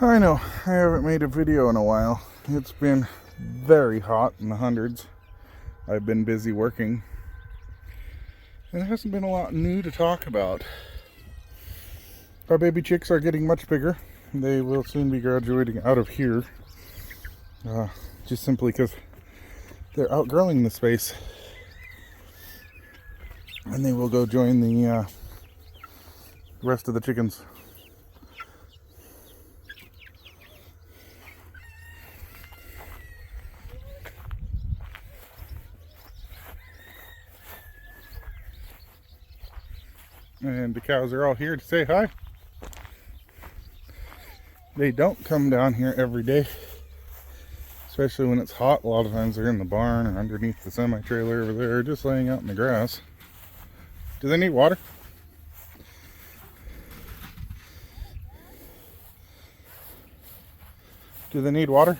I know, I haven't made a video in a while. It's been very hot in the hundreds. I've been busy working. And there hasn't been a lot new to talk about. Our baby chicks are getting much bigger. They will soon be graduating out of here. Just simply because they're outgrowing the space. And they will go join the rest of the chickens. And the cows are all here to say hi. They don't come down here every day, especially when it's hot. A lot of times they're in the barn or underneath the semi-trailer over there, just laying out in the grass. Do they need water? Do they need water?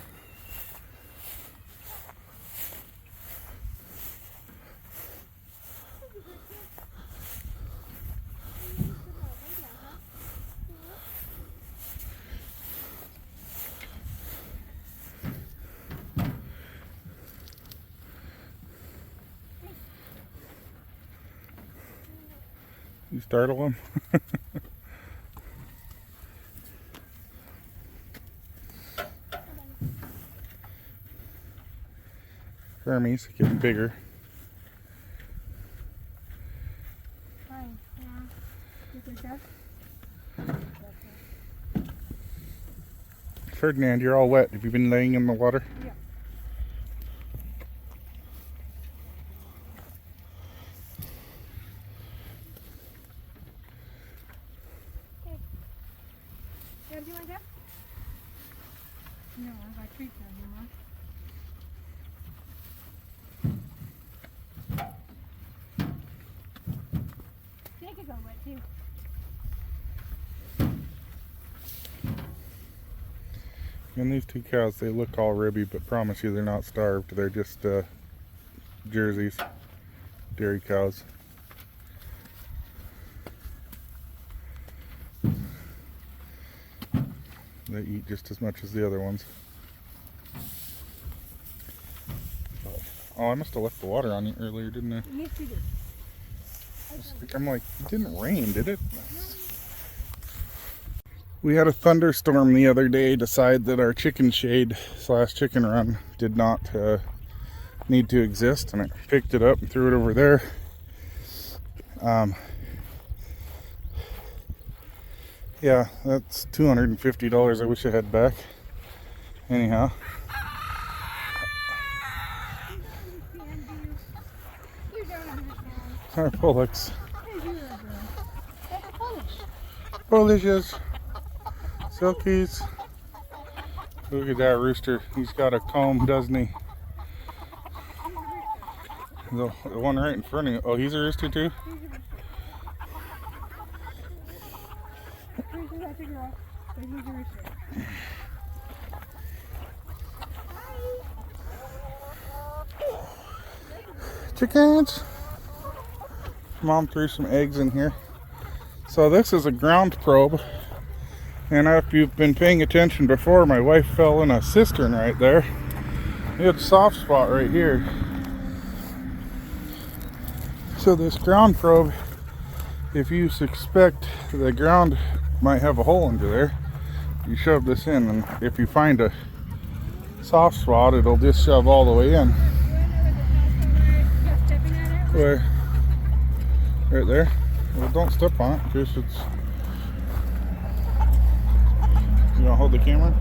You startle them? Hermes getting bigger. Ferdinand, you're all wet. Have you been laying in the water? Yeah. Do you want that? No, I got treats on you, Mom. Jake is all wet too. And these two cows, they look all ribby, but promise you they're not starved. They're just Jerseys, dairy cows. They eat just as much as the other ones. Oh, I must have left the water on you earlier, didn't I? Yes, you did. I'm like, it didn't rain, did it? We had a thunderstorm the other day decide that our chicken shade / chicken run did not need to exist, and I picked it up and threw it over there. Yeah, that's $250 I wish I had back. Anyhow. Our Pollux. Polishes. Silkies. Look at that rooster. He's got a comb, doesn't he? The one right in front of you. Oh, he's a rooster too? Chickens! Mom threw some eggs in here. So this is a ground probe. And if you've been paying attention before, my wife fell in a cistern right there. We had a soft spot right here. So this ground probe, if you suspect the ground might have a hole under there, you shove this in, and if you find a soft spot, it'll just shove all the way in. Where? Right there. Well, don't step on it, because it's... You want to hold the camera?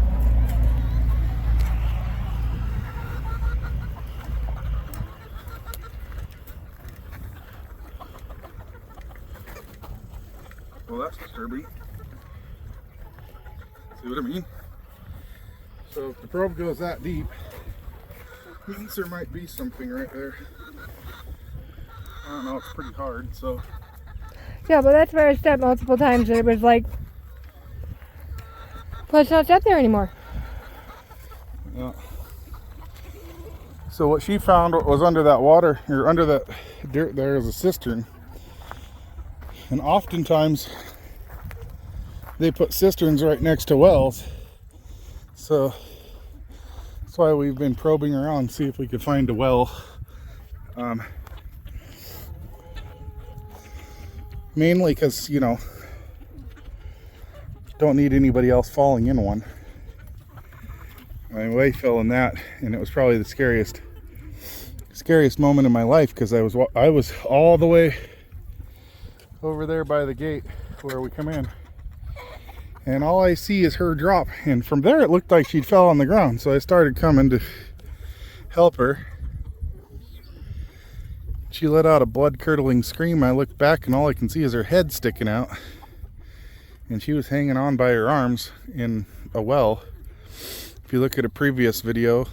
Well, that's disturbing. See what I mean? So if the probe goes that deep, it means there might be something right there. I don't know, it's pretty hard, so... Yeah, but that's where I stepped multiple times and it was like... Let's not step there anymore. Yeah. So what she found was under that water, or under that dirt there, is a cistern. And oftentimes they put cisterns right next to wells So that's why we've been probing around, see if we could find a well. Mainly because, you know, don't need anybody else falling in one. My wife fell in that, and it was probably the scariest moment in my life, because I was all the way over there by the gate where we come in, and all I see is her drop, and from there it looked like she'd fell on the ground. So I started coming to help her. She let out a blood-curdling scream. I looked back, and all I can see is her head sticking out, and she was hanging on by her arms in a well. If you look at a previous video,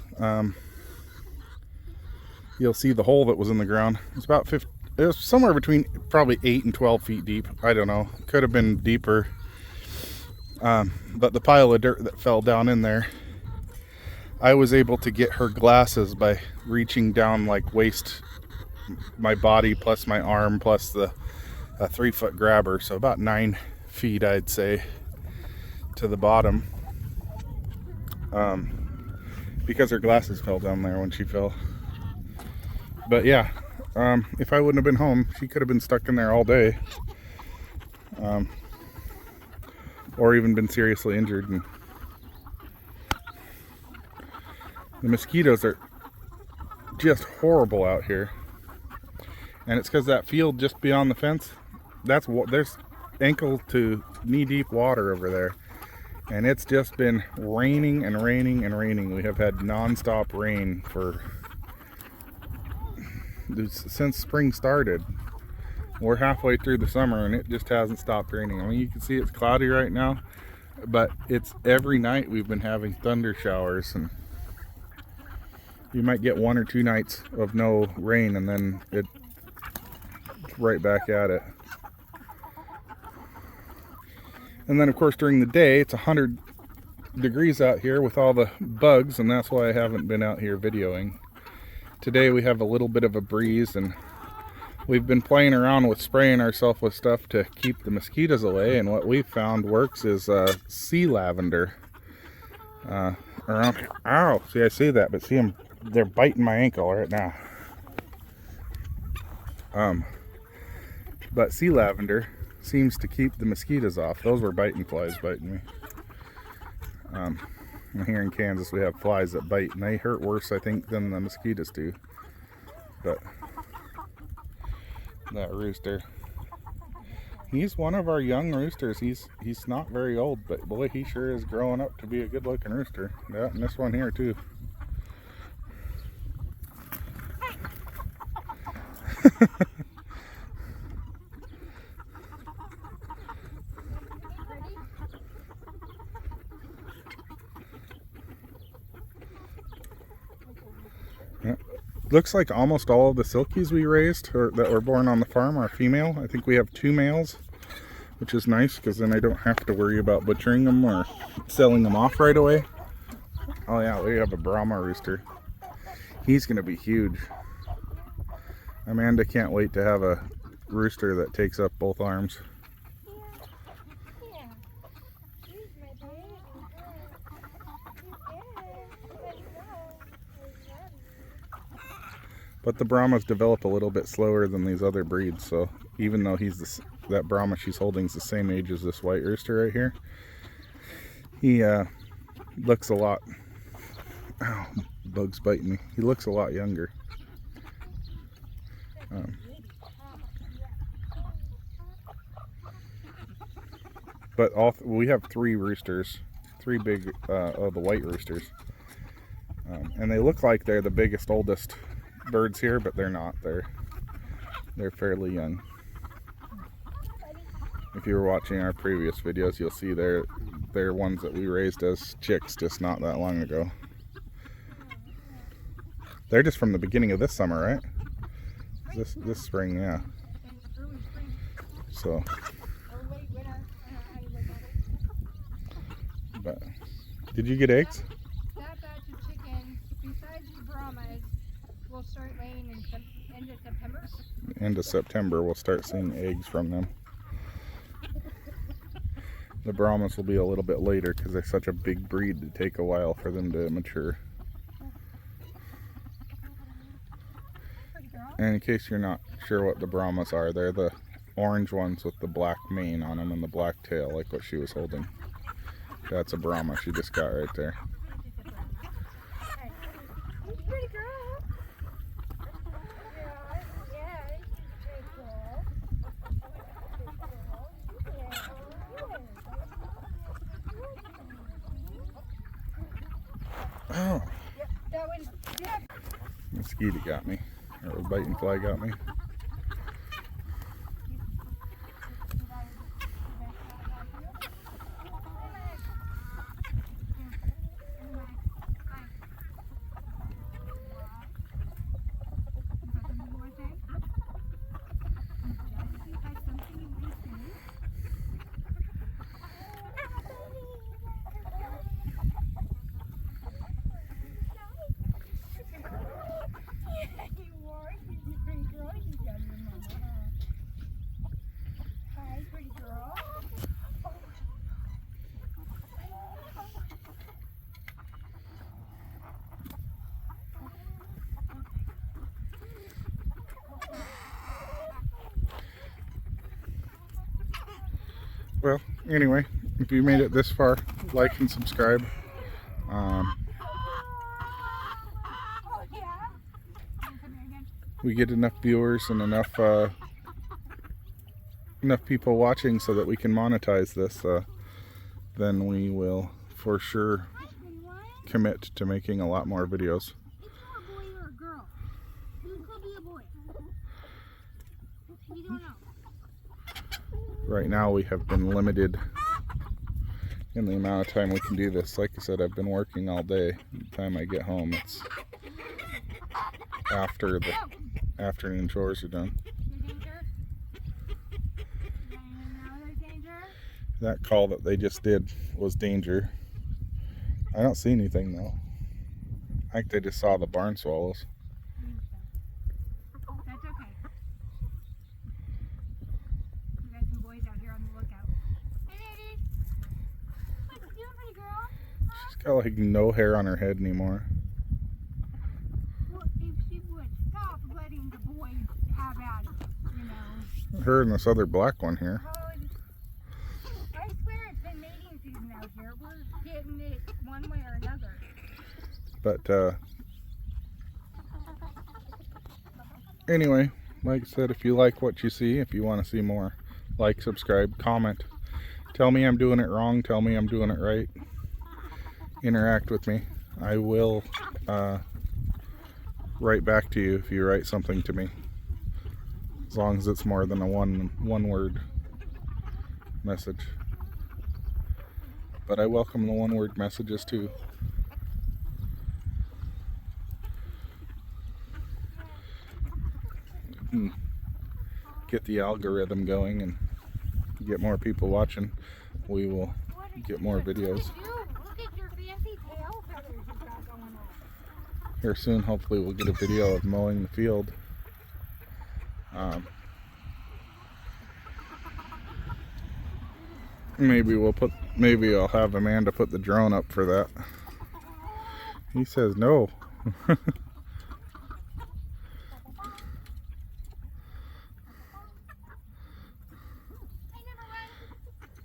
you'll see the hole that was in the ground. It's about 50, it was somewhere between probably 8 and 12 feet deep. I don't know, could have been deeper. But the pile of dirt that fell down in there, I was able to get her glasses by reaching down like waist, my body plus my arm plus the 3-foot grabber, so about 9 feet I'd say to the bottom, because her glasses fell down there when she fell. But yeah, if I wouldn't have been home, she could have been stuck in there all day, or even been seriously injured. And the mosquitoes are just horrible out here, and it's because that field just beyond the fence, there's ankle to knee deep water over there, and it's just been raining and raining and raining. We have had non-stop rain since spring started. We're halfway through the summer and it just hasn't stopped raining. I mean, you can see it's cloudy right now, but it's every night we've been having thunder showers, and you might get 1 or 2 nights of no rain, and then it's right back at it. And then of course during the day it's 100 degrees out here with all the bugs, and that's why I haven't been out here videoing. Today we have a little bit of a breeze, and we've been playing around with spraying ourselves with stuff to keep the mosquitoes away, and what we've found works is sea lavender around here. Ow! See, I say that, but see them, they're biting my ankle right now. But sea lavender seems to keep the mosquitoes off. Those were biting flies biting me. Here in Kansas we have flies that bite, and they hurt worse, I think, than the mosquitoes do. But that rooster, he's one of our young roosters. He's not very old, but boy, he sure is growing up to be a good looking rooster. Yeah, and this one here too. Yeah. Looks like almost all of the silkies we raised or that were born on the farm are female. I think we have 2 males, which is nice because then I don't have to worry about butchering them or selling them off right away. Oh yeah, we have a Brahma rooster. He's gonna be huge. Amanda can't wait to have a rooster that takes up both arms. But the Brahmas develop a little bit slower than these other breeds, so even though that Brahma she's holding is the same age as this white rooster right here, he looks a lot, ow, bug's biting me, he looks a lot younger. But we have 3 roosters, 3 big of the white roosters, and they look like they're the biggest, oldest birds here, but they're not. They're fairly young. If you were watching our previous videos, you'll see they're ones that we raised as chicks just not that long ago. They're just from the beginning of this summer, right? This spring, yeah. So, but did you get eggs? That batch of chickens, besides the Brahmas, will start laying in end of September. End of September, we'll start seeing eggs from them. The Brahmas will be a little bit later because they're such a big breed to take a while for them to mature. And in case you're not sure what the Brahmas are, they're the orange ones with the black mane on them and the black tail, like what she was holding. That's a Brahma she just got right there. Pretty girl. Yeah, she's cool. Oh, That was, yeah. mosquito got me. Or a biting fly got me. Well, anyway, if you made it this far, like and subscribe. We get enough viewers and enough people watching so that we can monetize this, then we will for sure commit to making a lot more videos. Is he a boy or a girl? He could be a boy. We don't know. Right now we have been limited in the amount of time we can do this. Like I said, I've been working all day. By the time I get home, it's after the afternoon chores are done. That call that they just did was danger. I don't see anything though. I think they just saw the barn swallows. That's okay. We got some boys out here on the lookout. Hey ladies! What you doing, pretty girl? She's got like no hair on her head anymore. Well, if she would stop letting the boys have at it, you know. Her and this other black one here. Oh, I swear it's been mating season out here. We're getting it one way or another. But anyway, like I said, if you like what you see, if you want to see more, like, subscribe, comment. Tell me I'm doing it wrong. Tell me I'm doing it right. Interact with me. I will write back to you if you write something to me. As long as it's more than a one word message. But I welcome the one word messages too. Get the algorithm going and get more people watching. We will get more videos. Look at your fancy tail feathers you've got going on. Here soon, hopefully we'll get a video of mowing the field. Maybe I'll have Amanda put the drone up for that. He says no.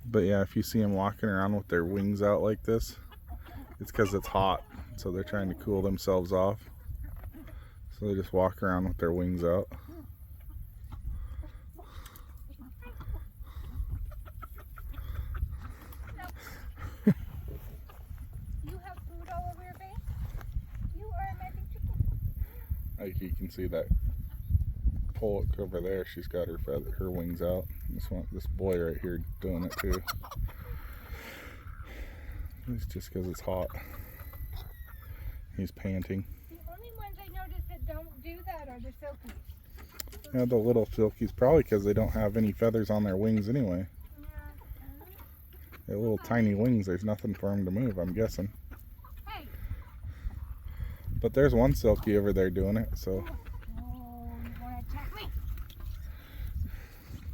But yeah, if you see them walking around with their wings out like this, it's because it's hot. So they're trying to cool themselves off. So they just walk around with their wings out. You have food all over your face? You are a messy chicken. Like you can see that pollock over there, she's got her wings out. This boy right here doing it too. It's just because it's hot. He's panting. The only ones I noticed that don't do that are the silkies. Yeah, the little silkies, probably because they don't have any feathers on their wings anyway. They're little tiny wings, there's nothing for them to move, I'm guessing. Hey. But there's one silky over there doing it, so. Oh, you want to attack me?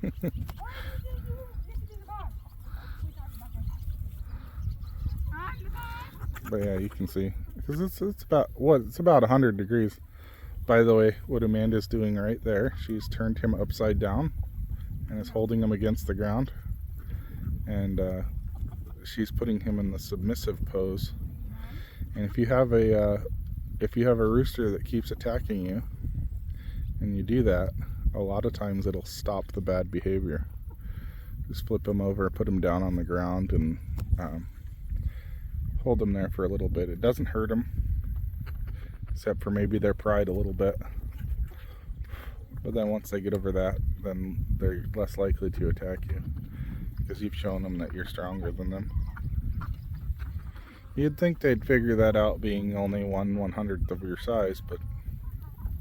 Why did you listen to the boss? We talked about that But yeah, you can see, because it's about, what, it's about 100 degrees. By the way, what Amanda's doing right there, she's turned him upside down and is holding him against the ground. And she's putting him in the submissive pose. And if you have a rooster that keeps attacking you, and you do that, a lot of times it'll stop the bad behavior. Just flip him over, put him down on the ground, and hold them there for a little bit. It doesn't hurt them, except for maybe their pride a little bit. But then once they get over that, then they're less likely to attack you, because you've shown them that you're stronger than them. You'd think they'd figure that out, being only 1/100th of your size, but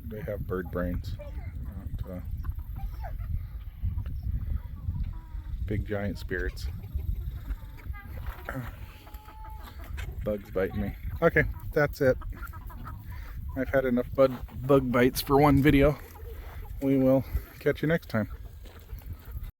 they have bird brains. Not, big giant spirits. Bugs biting me. Okay, that's it. I've had enough bug bites for one video. We will catch you next time.